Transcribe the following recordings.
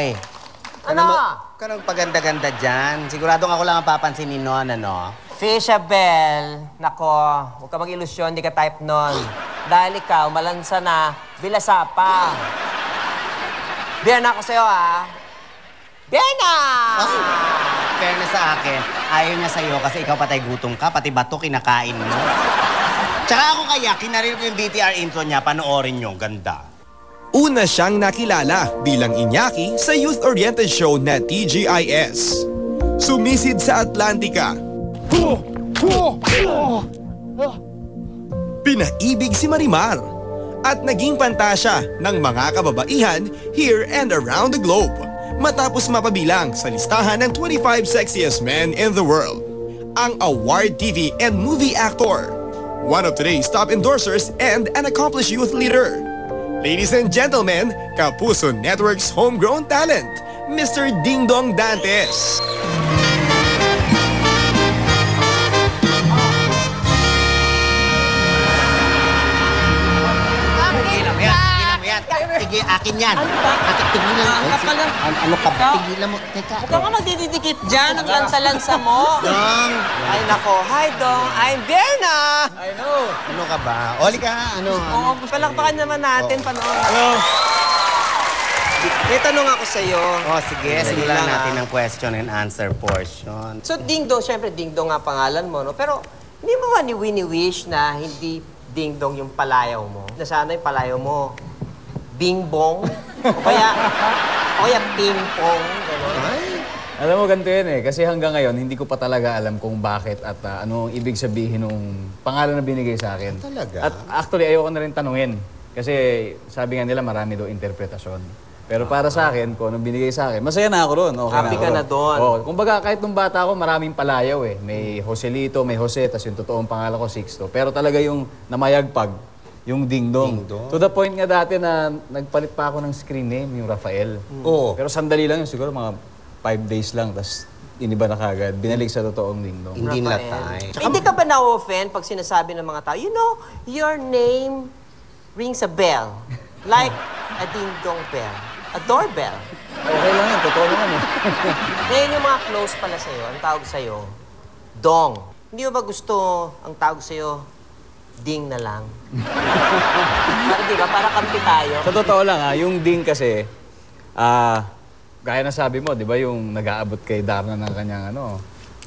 Hoy. Ano? Ka nang paganda-ganda dyan. Siguradong ako lang ang papansinin nun, ano? Fishabel, nako, huwag ka mag-ilusyon, di ka type nun. Dahil ikaw, malansa na, bilasa pa. Biyana ako sa'yo, ah. Biyana! Fairness sa akin, ayaw niya sa'yo kasi ikaw patay gutom ka, pati bato kinakain mo. Tsaka ako kaya, kinarir ko yung BTR intro niya, panoorin niyo, ganda. Una siyang nakilala bilang Iñaki sa youth-oriented show na TGIS. Sumisid sa Atlantica. Pinaibig si Marimar at naging pantasya ng mga kababaihan here and around the globe matapos mapabilang sa listahan ng 25 sexiest men in the world. Ang award TV and movie actor, one of today's top endorsers and an accomplished youth leader. Ladies and gentlemen, Kapuso Network's homegrown talent, Mr. Ding Dong Dantes. Sige, akin yan. Ano ba? Tigilan mo. Ang kapal lang. Ano ka ba? Tigilan mo. Teka. Huwag ka nga magdidikit dyan, ang lansa-lansa mo. Dong. Ay, nako. Hi, Dong. I'm Bierna. I know. Ano ka ba? Oli ka, ano? Oo, palakpakan naman natin. Panoorin. Ano? May tanong ako sa'yo. Oh, sige. Simulan natin ang question and answer portion. So, Ding Dong, syempre Ding Dong nga pangalan mo, no? Pero, hindi mo ba ni Winnie wish na hindi Ding Dong yung palayaw mo? Na sana yung palayaw mo, Bing Bong? O kaya Ping Pong? Gano'n. Alam mo, ganito yun eh. Kasi hanggang ngayon, hindi ko pa talaga alam kung bakit at ano ang ibig sabihin ng pangalan na binigay sa akin. Talaga? At actually, ayoko na rin tanungin. Kasi sabi nga nila, marami daw interpretasyon. Pero para sa akin, kung anong binigay sa akin, masaya na ako roon. Okay Happy ka na doon. Oh, kumbaga, kahit nung bata ako, maraming palayaw eh. May Joselito, may Jose, tas yung totoong pangalan ko, Sixto. Pero talaga yung namayagpag, yung Ding Dong. To the point nga dati na nagpalit pa ako ng screen name, yung Rafael. Oo. Pero sandali lang yun, siguro mga 5 days lang, tas iniba na kagad. Binalik sa totoong Ding Dong. Hindi na Rafael. tayo. Hindi ka ba na-offend pag sinasabi ng mga tao, you know, your name rings a bell. Like a Ding Dong bell. A doorbell. Okay lang yun, totoo naman eh. Ngayon yung mga close pala sa'yo, ang tawag sa'yo, Dong. Hindi mo ba gusto ang tawag sa'yo, Ding na lang? Para di ba? Para kampi tayo. Sa totoo lang yung Ding kasi, gaya na sabi mo, di ba yung nag-aabot kay Darna ng kanyang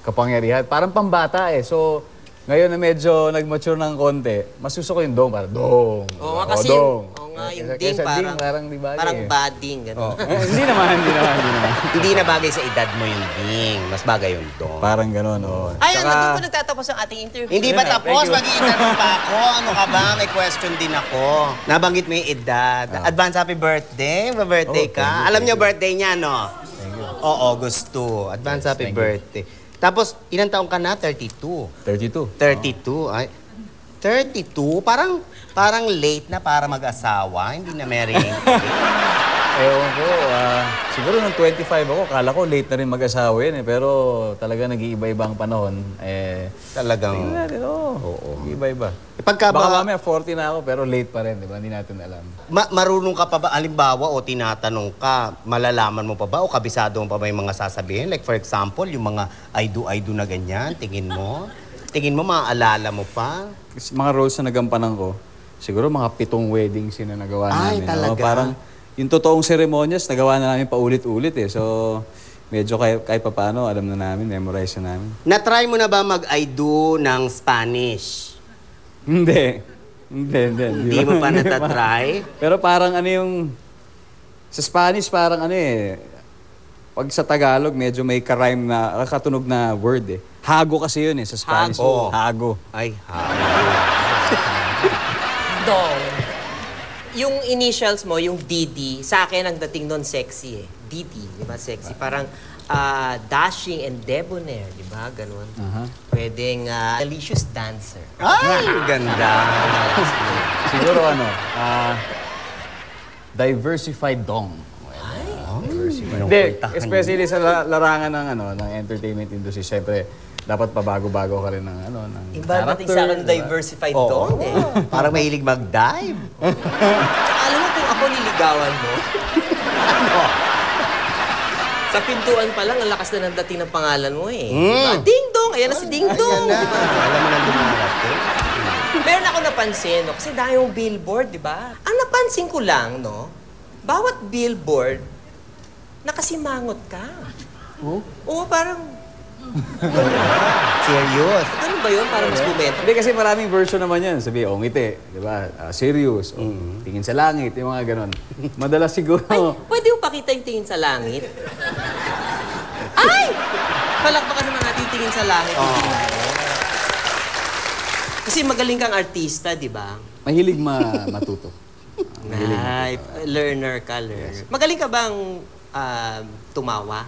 kapangyarihan, parang pambata eh. So, ngayon na medyo nag-mature ng konti, mas gusto ko yung Dong, para Dong. Oo nga kasi Dong. yung Ding parang di bagay parang eh. bad Ding, gano'n. Hindi naman. Hindi na bagay sa edad mo yung Ding. Mas bagay yung Dong. Parang gano'n, oo. Ayun, hindi pa nagtatapos ang ating interview. Hindi pa tapos, Thank you. mag-i-interview pa ako. Ano ka ba? May question din ako. Nabanggit mo yung edad. Advance happy birthday. Birthday ka. thank you, Alam thank niyo you. birthday niya, no? Thank you. Oo, Agosto. Advance happy thank you. birthday. Tapos, ilang taong ka na? 32. 32. 32? Ay, 32? Parang late na para mag-asawa. Hindi na marrying. Ewan ko, siguro nung 25 ako, kala ko late na rin mag-asawa yun eh. Pero talaga nag-iiba-iba ang panahon. Talagang... Tingnan natin, oo. Nag-iiba-iba. Pagka Baka ba, mamaya 40 na ako, pero late pa rin, di ba? Hindi natin alam. marunong ka pa ba, halimbawa, o tinatanong ka, malalaman mo pa ba, o kabisado mo pa ba yung mga sasabihin? Like, for example, yung mga I do na ganyan, tingin mo? Tingin mo, maaalala mo pa? Mga roles na nagampanan ko, siguro mga 7 weddings yun na nagawa Ay, namin. talaga? Parang yung totoong seremonyas, nagawa na namin paulit-ulit eh. So, medyo kahit pa paano, alam na namin, memorize na namin. Na-try mo na ba mag-I do ng Spanish? Hindi. Hindi mo pa natatry? Pero parang yung... Sa Spanish, parang pag sa Tagalog, medyo may ka-rhyme na, katunog na word eh. Hago kasi yun eh, sa Spanish. Hago. Hago. Ay, Dong. Yung initials mo, yung DD, sa akin ang dating nun sexy eh. DD, di ba sexy? Parang dashing and debonair, di ba? Ganun. Pwedeng delicious dancer. Ay, ganda. Siguro diversified dong. Hindi, especially sa larangan ng entertainment industry, siyempre, dapat pabago-bago ka rin ng Iba dating sa akin diversified dong eh. Parang mahilig mag-dive. Tsaka alam mo kung ako niligawan mo, Sa pintuan pa lang, ang lakas na ng dating ng pangalan mo eh. Mm. Diba? Ding Dong! Ayan na si Ding Dong! Ayan na. Diba? Alam mo na dumarating. Meron ako napansin, no? Kasi dahil yung billboard, di ba? Ang napansin ko lang, no? Bawat billboard, nakasimangot ka. Oh? Oo, parang, Serious. ano ba yun? Parang mas bumenta. Hindi kasi maraming version naman yan. Sabi, ngiti, di ba? Serious, tingin sa langit, yung mga ganon. Madalas siguro. Ay, pwede yung pakita yung tingin sa langit? Ay! Palakpakan naman natin yung tingin sa langit. Kasi magaling kang artista, di ba? Mahilig matuto. Ay, learner ka, learner. Magaling ka bang tumawa?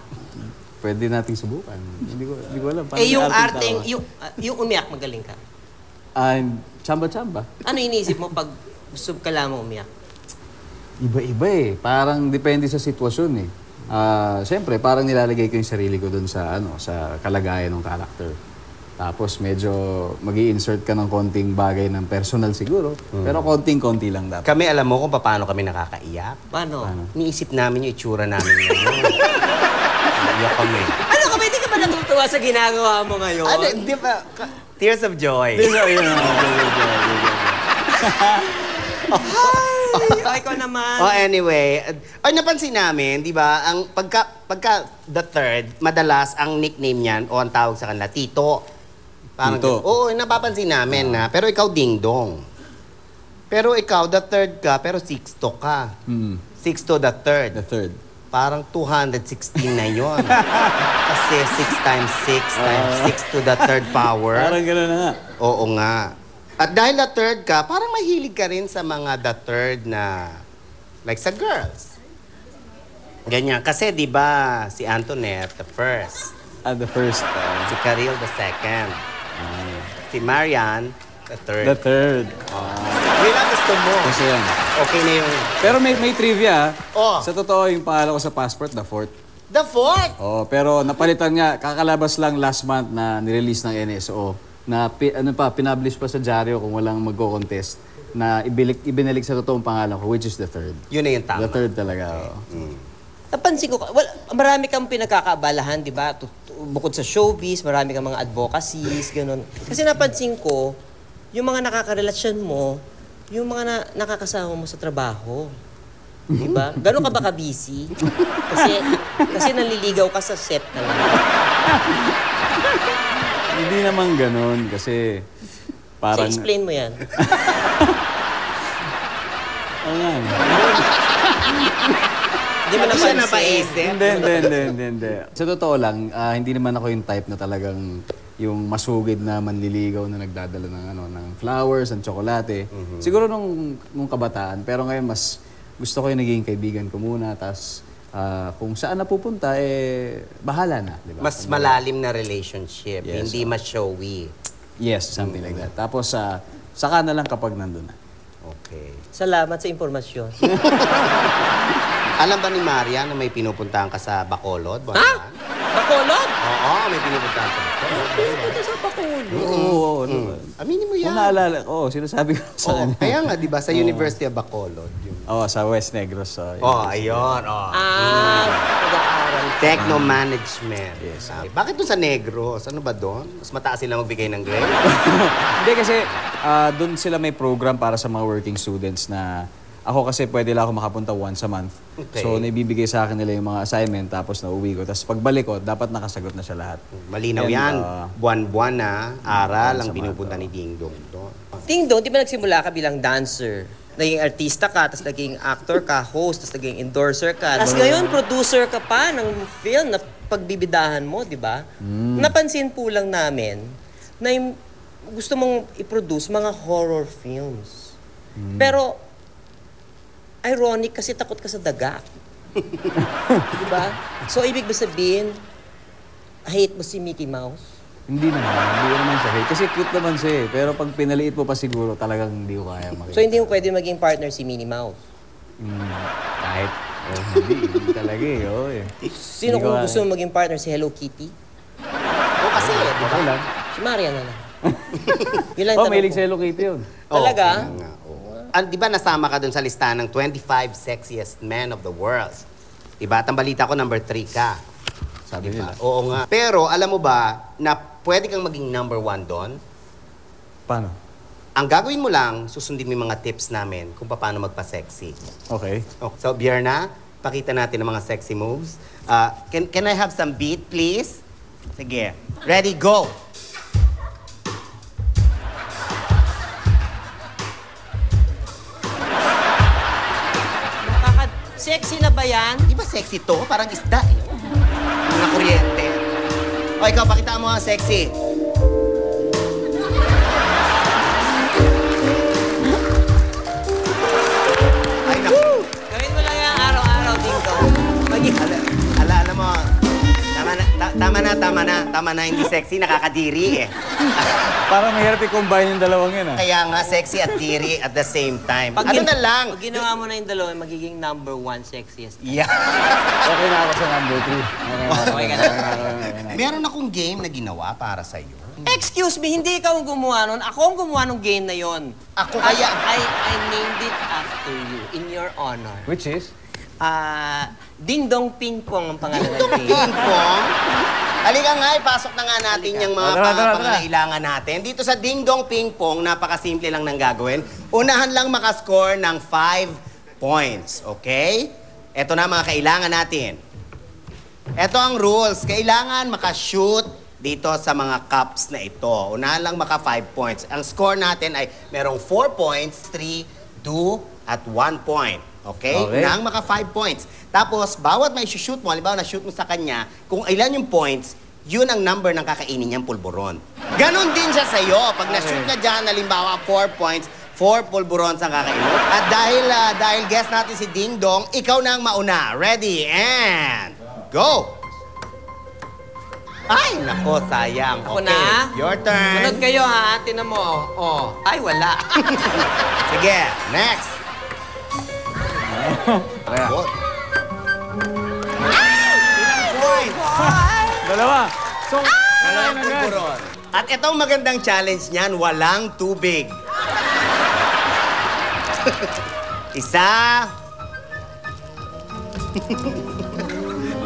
Pwede nating subukan. Hindi ko alam. Paano Yung may arteng arteng, tawa? yung umiyak, magaling ka. Chamba-chamba. Ano iniisip mo pag gusto ka lamang umiyak? Iba-iba eh. Parang depende sa sitwasyon eh. Siyempre, parang nilalagay ko yung sarili ko dun sa, sa kalagayan ng character. Tapos medyo mag-i-insert ka ng konting bagay ng personal siguro. Pero konting-konti lang dapat. Kami alam mo kung paano kami nakakaiyak. Paano? Iniisip namin yung itsura namin ngayon. Iyak kami. Ano ka ba? Hindi ka ba natutuwa sa ginagawa mo ngayon? Ano, di ba? Tears of joy. Ay, ikaw naman. Oh, anyway. Ay, napansin namin, di ba, ang pagka the third, madalas ang nickname niyan o ang tawag sa kanila, Tito. Parang, Tito. Oo, napapansin namin na. Pero ikaw, Ding Dong. Pero ikaw, the third ka, pero Sixto ka. Sixto the third. The third. Parang 216 na yon. Kasi 6 times 6 times 6 to the third power. Parang gano'n na nga. Oo nga. At dahil the third ka, parang mahilig ka rin sa mga the third na, like sa girls. Ganyan. Kasi di ba si Antoinette, the first. The first. Si Karil, the second. Si Marian, the third. The third. Yun ang gusto mo. Kasi yan. Okay na yung... Pero may trivia. Oh. Sa totoo, yung pangalan ko sa passport, the fourth. The fourth! Oh, pero napalitan niya, kakalabas lang last month na nirelease ng NSO na pinublish pa sa dyaryo kung walang magko-contest na ibinalik sa totoong pangalan ko, which is the third. Yun na yung tama. The third talaga. Oh. Napansin ko, marami kang pinagkakaabalahan, di ba? Bukod sa showbiz, marami kang mga advocacies, gano'n. Kasi napansin ko, yung mga nakakarelasyon mo, yung mga nakakasama mo sa trabaho. Di ba? Gano'n ka ba ka-busy? Kasi naliligaw ka sa set na lang. Hindi naman ganun kasi So, parang... explain mo yan. Oo nga. Hindi mo Hindi siya napansin. napaisip. Hindi. Sa totoo lang, hindi naman ako yung type na talagang yung masugid na manliligaw na nagdadala ng flowers, ng tsokolate. Siguro nung kabataan, pero ngayon mas gusto ko yung naging kaibigan ko muna, tas kung saan napupunta, bahala na, di ba? Mas malalim na relationship. Yes, Hindi mas showy. Yes, something like that. Tapos, saka na lang kapag nandun na. Okay. Salamat sa impormasyon. Alam ba ni Maria na may pinupuntahan ka sa Bacolod? Ha? Bacolod? Oo, may pinupuntahan ka sa Bacolod. Ito sa Bacolod. Oo, Aminin mo yan. Kung naalala, sinasabi ko sa Oo, kanya. kaya nga, di ba, sa University of Bacolod. Yun. Oo, sa West Negros. Ayun. Nag-aaral. Techno management. Yes. Bakit doon sa Negros? Ano ba doon? Mas mataas sila magbigay ng grade? Hindi kasi doon sila may program para sa mga working students na ako kasi pwede lang ako makapunta once a month. Okay. So, naibibigay sa akin nila yung mga assignment tapos nauwi ko. Tapos pagbalik ko, dapat nakasagot na siya lahat. Malinaw And, yan. Buwan-buwan na aral ang once a pinupunta month, ni Ding Dong doon. Ding Dong, di ba nagsimula ka bilang dancer? Naging artista ka, tapos naging actor ka, host, tapos naging endorser ka. Tapos ngayon, producer ka pa ng film na pagbibidahan mo, di ba? Napansin po lang namin na yung gusto mong i-produce mga horror films. Pero, ironic kasi takot ka sa daga. Di ba? So, ibig ba sabihin, hate mo si Mickey Mouse? Hindi naman siya. Kasi cute naman siya eh. Pero pag pinaliit mo pa siguro, talagang hindi ko kaya makita. So, hindi mo pwede maging partner si Minnie Mouse? Kahit, hindi talaga eh. Sino Hindi ko kung kaya. gusto mo maging partner si Hello Kitty? O kasi, di ba? Okay lang. Si Maria na lang. Yun lang Oh, tanong mahilig ko. sa Hello Kitty yun. Talaga? kaya nga, oo. Di ba nasama ka dun sa listahan ng 25 sexiest men of the world? Diba? At ang balita ko, number 3 ka. sabi Diba? nila. Oo nga. Pero alam mo ba na pwede kang maging number 1 doon? Paano? Ang gagawin mo lang, susundin mo yung mga tips namin kung paano magpa-sexy. Okay. Oh, so, Bierna, pakita natin ang mga sexy moves. Can I have some beat, please? Sige. Ready, go! Sexy na ba yan? Di ba sexy to? Parang isda eh. Mga kuryente. O, ikaw, pakita mo ang sexy. Ay, naku. Gawin mo lang yan araw-araw, Ding Dong. Alam mo, tama na, hindi sexy, nakakadiri eh. Parang mahirap i-combine yung dalawang yun, ah. Kaya nga, sexy at diri at the same time. Pag Ano na lang? Pag ginawa mo na yung dalawa, magiging number 1 sexiest. Yeah. Okay na ako sa number 3. Okay ka na. Meron akong game na ginawa para sa'yo. Excuse me, hindi ikaw ang gumawa nun. Ako ang gumawa ng game na yon. Ako kaya... I named it after you, in your honor. Which is? Ding Dong Ping Pong ang pangalan ng game. Ping pong. Halika nga, ipasok na nga natin yung mga Tara. pangangailangan natin. Dito sa Ding Dong Ping Pong, napakasimple lang ng gagawin. Unahan lang makascore ng 5 points, okay? Ito na mga kailangan natin. Ito ang rules. Kailangan makashoot dito sa mga cups na ito. Unahan lang maka 5 points. Ang score natin ay merong 4 points, 3, 2, at 1 point. Okay? Okay. Unahan maka 5 points. Tapos, bawat may shoot mo, halimbawa na-shoot mo sa kanya, kung ilan yung points, yun ang number ng kakainin niyang pulburon. Ganon din siya sa'yo. Pag na-shoot na dyan, halimbawa 4 points, 4 pulburons ang kakainin. At dahil guest natin si Ding Dong, ikaw na ang mauna. Ready, and go! Ay, nako, sayang. Ako Okay, na? your turn. Manood kayo ha, tinan mo. Oh. Ay, wala. Sige, next. Good. Ilang points? Dalawa. So, Dalawang pulburon. At itong magandang challenge niyan, walang tubig. Isa.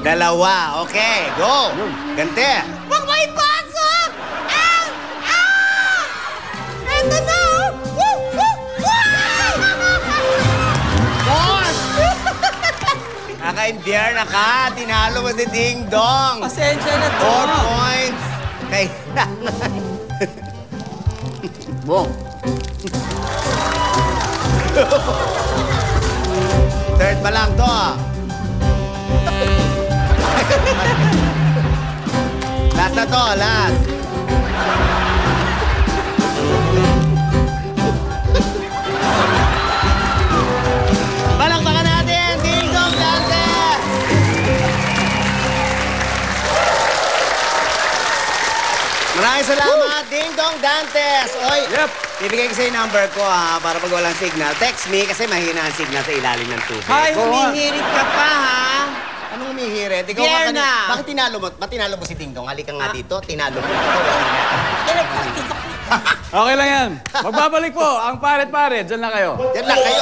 Dalawa. Okay, go. Gante. Huwag mo ipasok! Ah! Ah! Ito na! Woo! Woo! Four. Naka-imbier na ka. Tinalo mo si Ding Dong. Pasensya na to. 4 points. Kailangan. Bong. Third pa lang to. Last na to, last. Palakpakan natin, Ding Dong Dantes! Maraming salamat, Ding Dong Dantes! Oy, Yep. bibigay ko sa'yo yung number ko ha, para pag walang signal. Text me kasi mahina ang signal sa ilalim ng tubig. Hay, Go on. humihirit ka pa ha? Anong umihirit? Ikaw Bierna! Bakit tinalo mo si Ding Dong? Halika nga dito, tinalo mo. Nag-practice ako. Okay lang yan. Magbabalik po ang paret-paret. Diyan na kayo. Yan lang kayo.